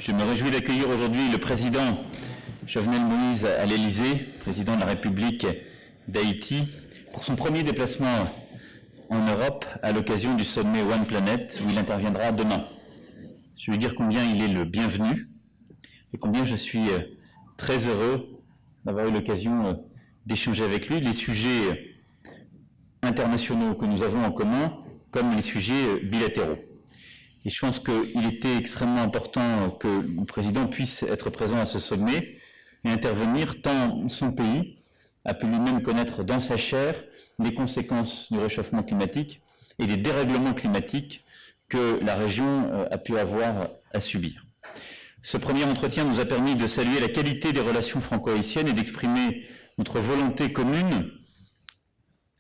Je me réjouis d'accueillir aujourd'hui le président Jovenel Moïse à l'Élysée, président de la République d'Haïti, pour son premier déplacement en Europe à l'occasion du sommet One Planet où il interviendra demain. Je veux dire combien il est le bienvenu et combien je suis très heureux d'avoir eu l'occasion d'échanger avec lui les sujets internationaux que nous avons en commun comme les sujets bilatéraux. Et je pense qu'il était extrêmement important que le président puisse être présent à ce sommet et intervenir tant son pays a pu lui-même connaître dans sa chair les conséquences du réchauffement climatique et des dérèglements climatiques que la région a pu avoir à subir. Ce premier entretien nous a permis de saluer la qualité des relations franco-haïtiennes et d'exprimer notre volonté commune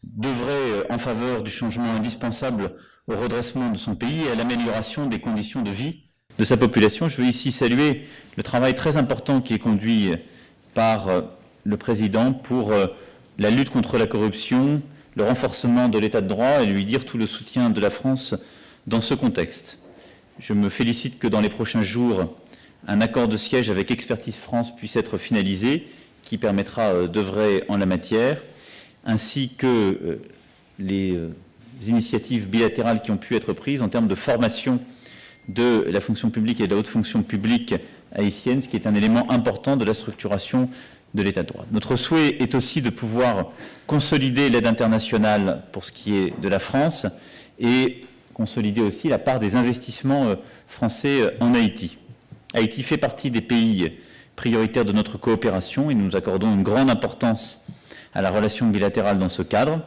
d'œuvrer en faveur du changement indispensable au redressement de son pays et à l'amélioration des conditions de vie de sa population. Je veux ici saluer le travail très important qui est conduit par le président pour la lutte contre la corruption, le renforcement de l'état de droit et lui dire tout le soutien de la France dans ce contexte. Je me félicite que dans les prochains jours, un accord de siège avec Expertise France puisse être finalisé, qui permettra d'œuvrer en la matière, ainsi que les initiatives bilatérales qui ont pu être prises en termes de formation de la fonction publique et de la haute fonction publique haïtienne, ce qui est un élément important de la structuration de l'état de droit. Notre souhait est aussi de pouvoir consolider l'aide internationale pour ce qui est de la France et consolider aussi la part des investissements français en Haïti. Haïti fait partie des pays prioritaires de notre coopération et nous nous accordons une grande importance à la relation bilatérale dans ce cadre.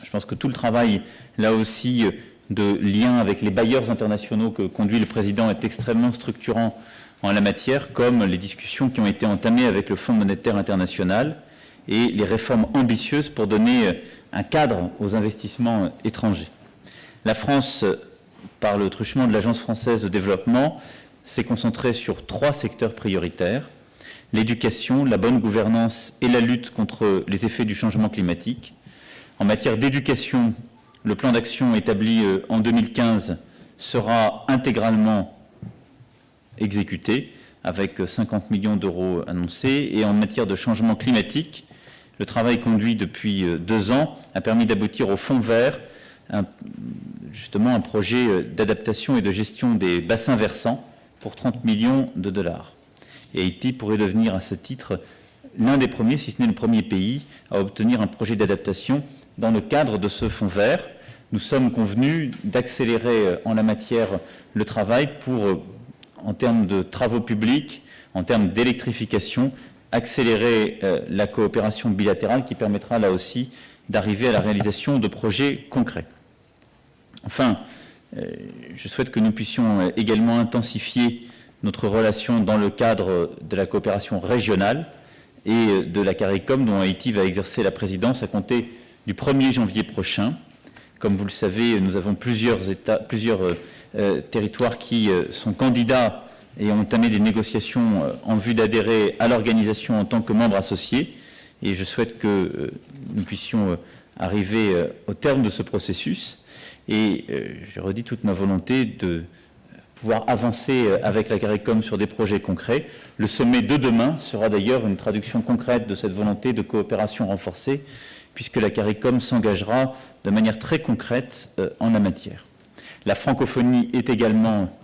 Je pense que tout le travail, là aussi, de lien avec les bailleurs internationaux que conduit le président est extrêmement structurant en la matière, comme les discussions qui ont été entamées avec le Fonds monétaire international et les réformes ambitieuses pour donner un cadre aux investissements étrangers. La France, par le truchement de l'Agence française de développement, s'est concentrée sur 3 secteurs prioritaires: l'éducation, la bonne gouvernance et la lutte contre les effets du changement climatique. En matière d'éducation, le plan d'action établi en 2015 sera intégralement exécuté, avec 50 millions d'euros annoncés. Et en matière de changement climatique, le travail conduit depuis 2 ans a permis d'aboutir au Fonds vert, justement un projet d'adaptation et de gestion des bassins versants pour 30 millions de dollars. Et Haïti pourrait devenir à ce titre l'un des premiers, si ce n'est le premier pays, à obtenir un projet d'adaptation dans le cadre de ce fonds vert. Nous sommes convenus d'accélérer en la matière le travail pour, en termes de travaux publics, en termes d'électrification, accélérer la coopération bilatérale qui permettra là aussi d'arriver à la réalisation de projets concrets. Enfin, je souhaite que nous puissions également intensifier notre relation dans le cadre de la coopération régionale et de la CARICOM dont Haïti va exercer la présidence à compter du 1er janvier prochain. Comme vous le savez, nous avons plusieurs territoires qui sont candidats et ont entamé des négociations en vue d'adhérer à l'organisation en tant que membres associés. Et je souhaite que nous puissions arriver au terme de ce processus. Et je redis toute ma volonté de pouvoir avancer avec la CARICOM sur des projets concrets. Le sommet de demain sera d'ailleurs une traduction concrète de cette volonté de coopération renforcée, puisque la CARICOM s'engagera de manière très concrète en la matière. La francophonie est également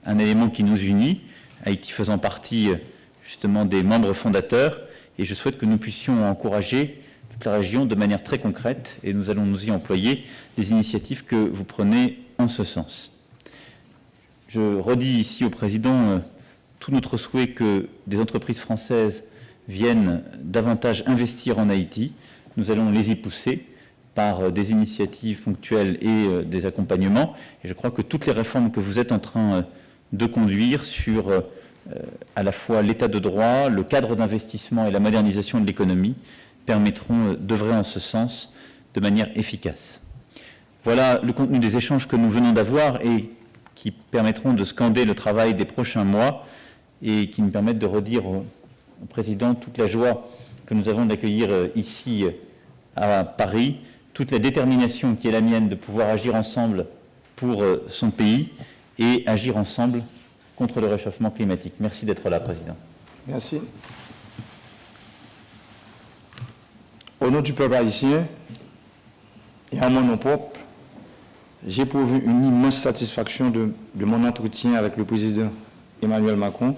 un élément qui nous unit, Haïti faisant partie justement des membres fondateurs, et je souhaite que nous puissions encourager toute la région de manière très concrète, et nous allons nous y employer les initiatives que vous prenez en ce sens. Je redis ici au président tout notre souhait que des entreprises françaises viennent davantage investir en Haïti. Nous allons les y pousser par des initiatives ponctuelles et des accompagnements. Et je crois que toutes les réformes que vous êtes en train de conduire sur à la fois l'état de droit, le cadre d'investissement et la modernisation de l'économie permettront d'œuvrer en ce sens de manière efficace. Voilà le contenu des échanges que nous venons d'avoir et qui permettront de scander le travail des prochains mois et qui me permettent de redire au président toute la joie que nous avons d'accueillir ici à Paris, toute la détermination qui est la mienne de pouvoir agir ensemble pour son pays et agir ensemble contre le réchauffement climatique. Merci d'être là, Président. Merci. Au nom du peuple haïtien et à mon nom propre, j'ai éprouvé une immense satisfaction de mon entretien avec le président Emmanuel Macron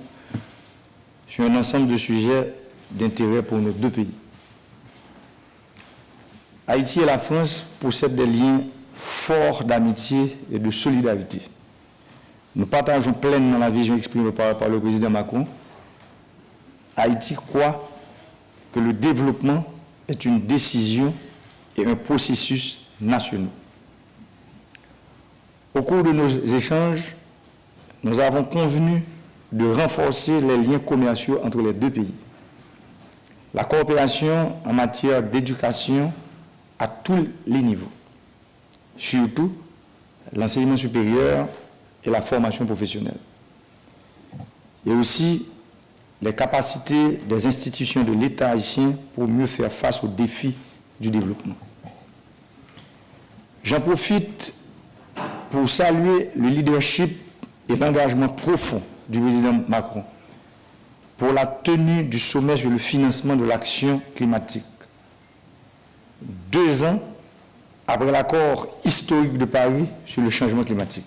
sur un ensemble de sujets d'intérêt pour nos deux pays. Haïti et la France possèdent des liens forts d'amitié et de solidarité. Nous partageons pleinement la vision exprimée par le président Macron. Haïti croit que le développement est une décision et un processus national. Au cours de nos échanges, nous avons convenu de renforcer les liens commerciaux entre les deux pays. La coopération en matière d'éducation à tous les niveaux, surtout l'enseignement supérieur et la formation professionnelle. Et aussi les capacités des institutions de l'État haïtien pour mieux faire face aux défis du développement. J'en profite pour saluer le leadership et l'engagement profond du président Macron pour la tenue du sommet sur le financement de l'action climatique. 2 ans après l'accord historique de Paris sur le changement climatique.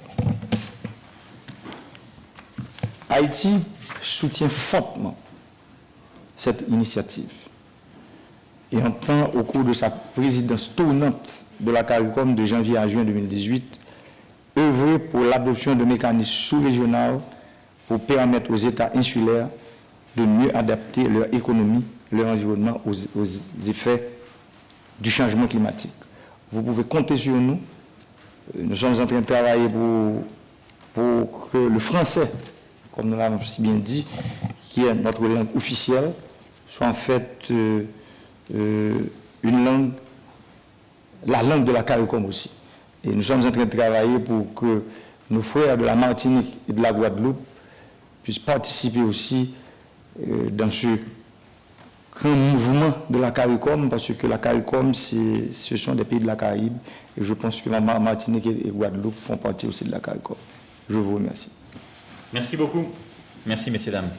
Haïti soutient fortement cette initiative et entend, au cours de sa présidence tournante de la CARICOM de janvier à juin 2018, œuvrer pour l'adoption de mécanismes sous-régionaux pour permettre aux États insulaires de mieux adapter leur économie et leur environnement aux effets du changement climatique. Vous pouvez compter sur nous. Nous sommes en train de travailler pour que le français, comme nous l'avons si bien dit, qui est notre langue officielle, soit en fait une langue, la langue de la CARICOM aussi. Et nous sommes en train de travailler pour que nos frères de la Martinique et de la Guadeloupe puissent participer aussi dans ce grand mouvement de la CARICOM, parce que la CARICOM, ce sont des pays de la Caraïbe, et je pense que la Martinique et Guadeloupe font partie aussi de la CARICOM. Je vous remercie. Merci beaucoup. Merci, messieurs, dames.